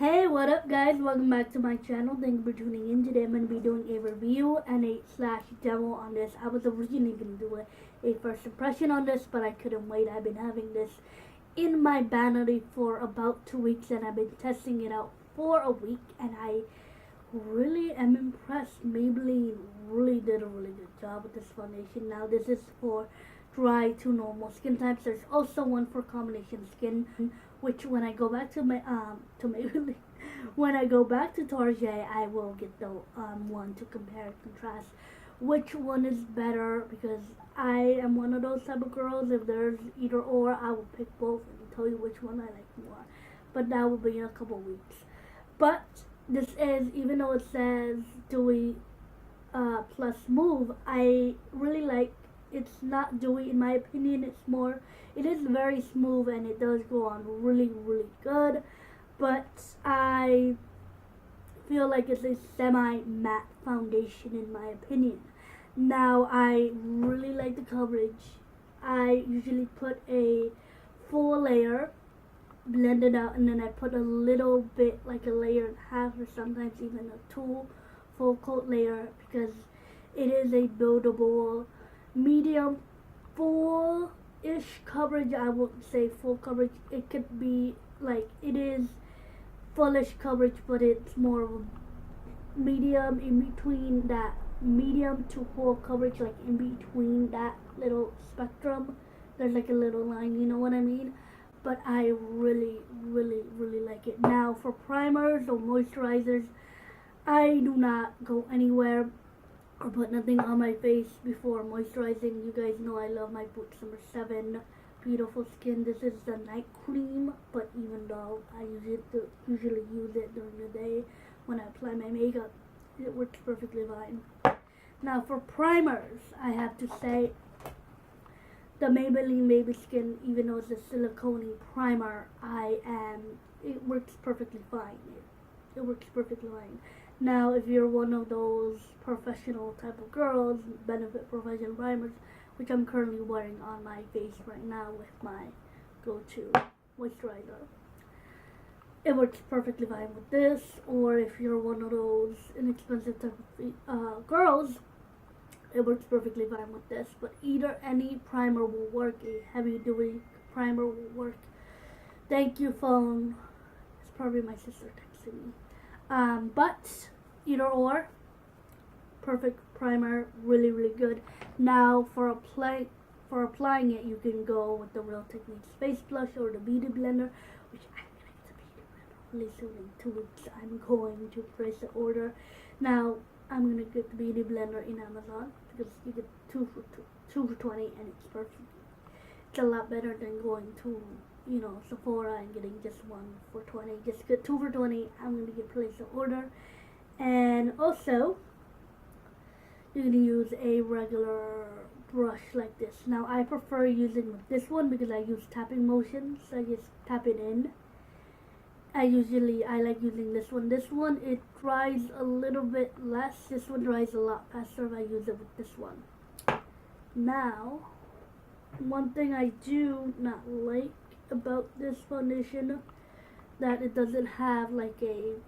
Hey, what up guys? Welcome back to my channel. Thank you for tuning in. Today I'm going to be doing a review and a slash demo on this. I was originally going to do a first impression on this, but I couldn't wait. I've been having this in my vanity for about 2 weeks and I've been testing it out for a week and I really am impressed. Maybelline really did a really good job with this foundation. Now this is for dry to normal skin types. There's also one for combination skin, which when I go back to my Maybelline, when I go back to Target, I will get the one to compare and contrast which one is better, because I am one of those type of girls. If there's either or, I will pick both and tell you which one I like more. But that will be in a couple weeks. But this is, even though it says dewy plus smooth, I really like. It's not dewy in my opinion. It is very smooth and it does go on really good, but I feel like it's a semi-matte foundation in my opinion. Now I really like the coverage. I usually put a full layer, blend it out, and then I put a little bit, like a layer and a half, or sometimes even a full coat layer, because it is a buildable medium full-ish coverage. I wouldn't say full coverage. It could be like, it is fullish coverage, but it's more of a medium, in between that medium to full coverage, like in between that little spectrum. There's like a little line, you know what I mean? But I really like it. Now for primers or moisturizers, I do not go anywhere or put nothing on my face before moisturizing. You guys know I love my Boots number 7 Beautiful Skin. This is the night cream, but even though I usually use it during the day when I apply my makeup, it works perfectly fine. Now for primers, I have to say the Maybelline Baby Skin, even though it's a silicone primer, it works perfectly fine. It works perfectly fine. Now, if you're one of those professional type of girls, Benefit Professional Primers, which I'm currently wearing on my face right now with my go-to moisturizer, it works perfectly fine with this. Or if you're one of those inexpensive type of girls, it works perfectly fine with this. But any primer will work. A heavy duty primer will work. Thank you, phone. It's probably my sister texting me. But either or, perfect primer, really good. Now for applying it, you can go with the Real Techniques face blush or the beauty blender, which I'm gonna get the beauty blender really soon. In 2 weeks I'm going to place the order. Now I'm gonna get the beauty blender in Amazon, because you get two for 20 and it's perfect. It's a lot better than going to Sephora and getting just 1 for 20. Just get 2 for 20. I'm going to place the order. And also, you're going to use a regular brush like this. Now, I prefer using with this one because I use tapping motions. So I just tap it in. I like using this one. This one, it dries a little bit less. This one dries a lot faster if I use it with this one. Now, one thing I do not like about this foundation, that it doesn't have like a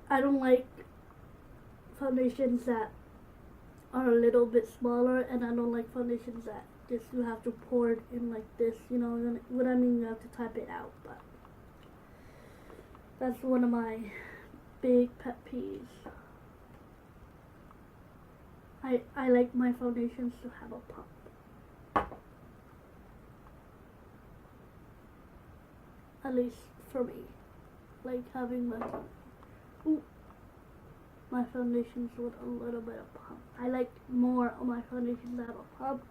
I don't like foundations that are a little bit smaller, and I don't like foundations that just you have to pour it in like this, you know what I mean? You have to type it out. But that's one of my big pet peeves. I like my foundations to have a pump. At least for me. Like having my foundations with a little bit of pump. I like more of my foundations to have a pump,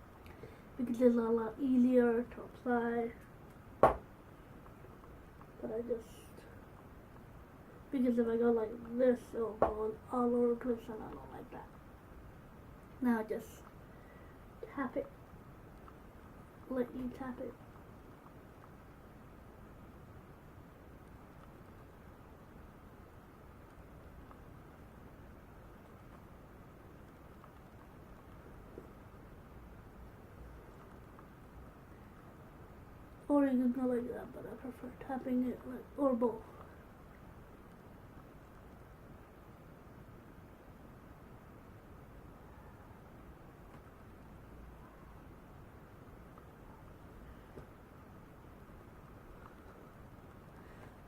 because it's a lot easier to apply. But because if I go like this, it'll go all over the place, and I don't like that. Now just tap it, lightly tap it. Or you can go like that, but I prefer tapping it like, or both.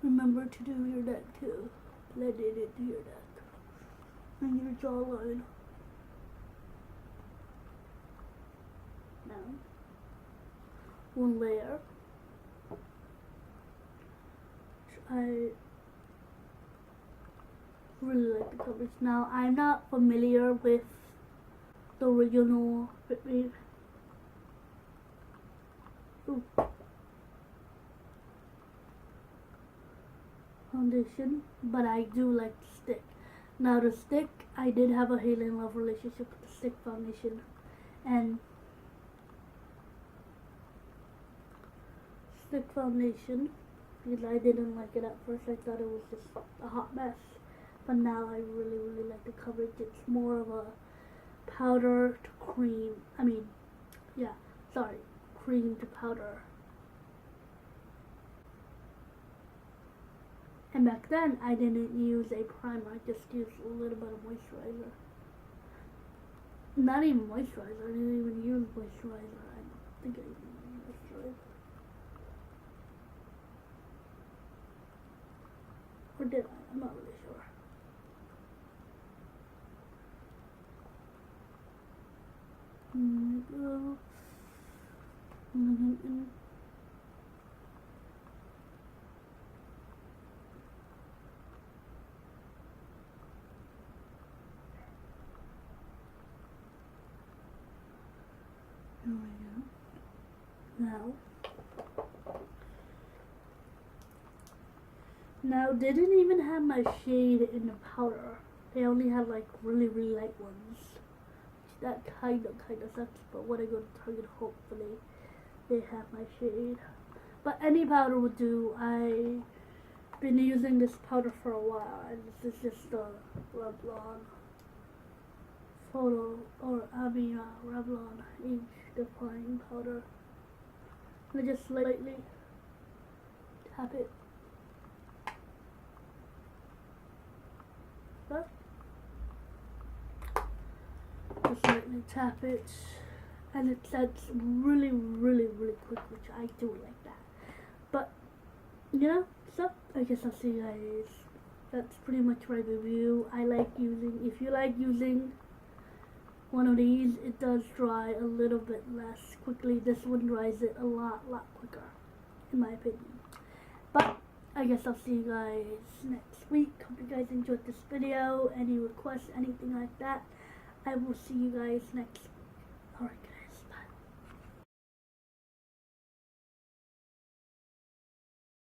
Remember to do your neck too. Blend it into your neck and your jawline. Now, one layer. I really like the coverage. Now, I'm not familiar with the original Fit Me. Foundation, but I do like the stick. Now the stick, I did have a hate and love relationship with the stick foundation, and stick foundation, because I didn't like it at first. I thought it was just a hot mess, but now I really like the coverage. It's more of a powder to cream. Cream to powder. And back then, I didn't use a primer. I just used a little bit of moisturizer. Not even moisturizer. I didn't even use moisturizer. I don't think I even used moisturizer. Or did I? I'm not really sure. There we go. Now didn't even have my shade in the powder. They only had like really light ones. That kind of sucks, but when I go to Target, hopefully they have my shade. But any powder would do. I've been using this powder for a while, and this is just the Revlon Revlon Age Defying powder. I just lightly tap it. Just lightly tap it, and it sets really quick, which I do like that. But yeah, so I guess I'll see you guys. That's pretty much my review. If you like using one of these, it does dry a little bit less quickly. This one dries it a lot quicker, in my opinion. But I guess I'll see you guys next week. Hope you guys enjoyed this video. Any requests, anything like that, I will see you guys next week. Alright.